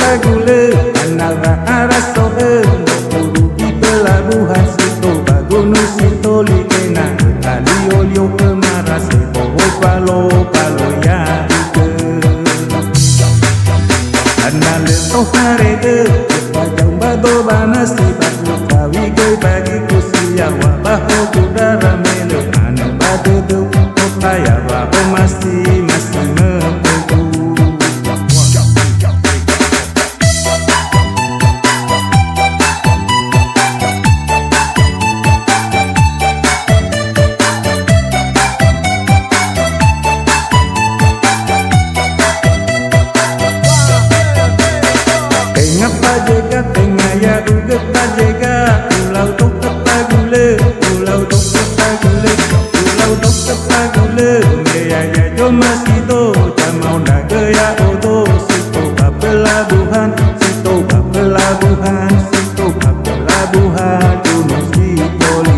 bagule, anara arasoe, guru di pelabuhan situ bagunu situ likena, kali olio kemara sebo palo palo ya ike. Anale toharege, pajang bado banas di bagu kawi gay bagi kusiawa baho kudara mele, ane bade du kopaya baho masih ngepegu. Pajega tengaya uget pajega pulau tok pagule pulau tok pagule pulau tok pagule ya ya jo masito jamau nagaya odo situ pelabuhan situ pelabuhan situ pelabuhan gunung Sipoli.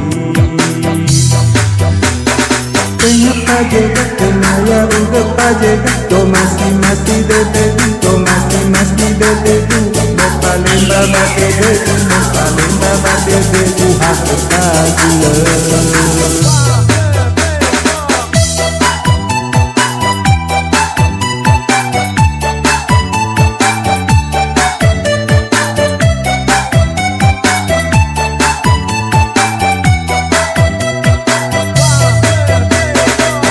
Tengah pajega tengaya uget pajega jo masih detedu Palemba batede buha kagule.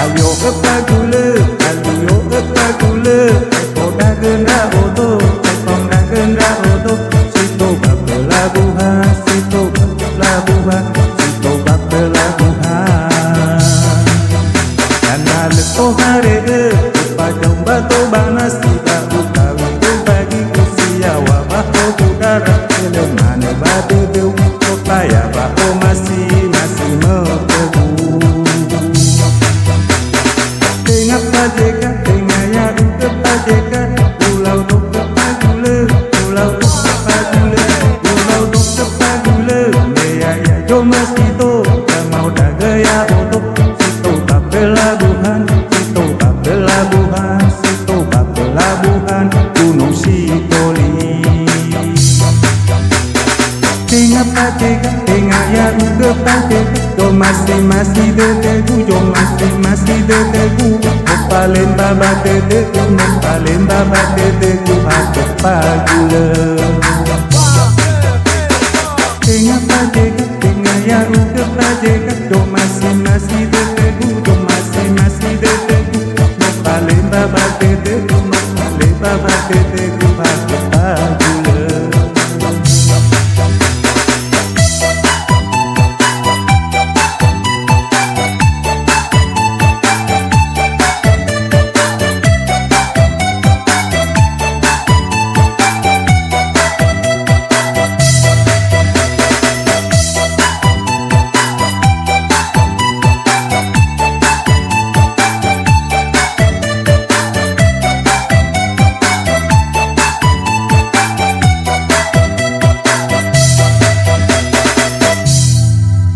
Ayo kepagule, koda genda odo, koda genda odo. Situ pelabuhan, situ pelabuhan, situ pelabuhan. Karena leto harege, pajang batu banas tidak utawi bagi kusiawa baho udara kelemane bade deu kopaya baho masih mepegu. Tengah pajega, tengah ya udah pajega, pulau tok pagule, pulau tok pagule, pulau tok pagule, ya ya jo masito, jamau dagaya otok, situ pelabuhan, situ pelabuhan, situ pelabuhan, gunung Sipoli. Tengah pajega, tengah ya udah pajega, jo masih detegu, jo masih detegu. Palemba batede buha kagule. Tengah pajega, tengah ya udah pajega, jo masih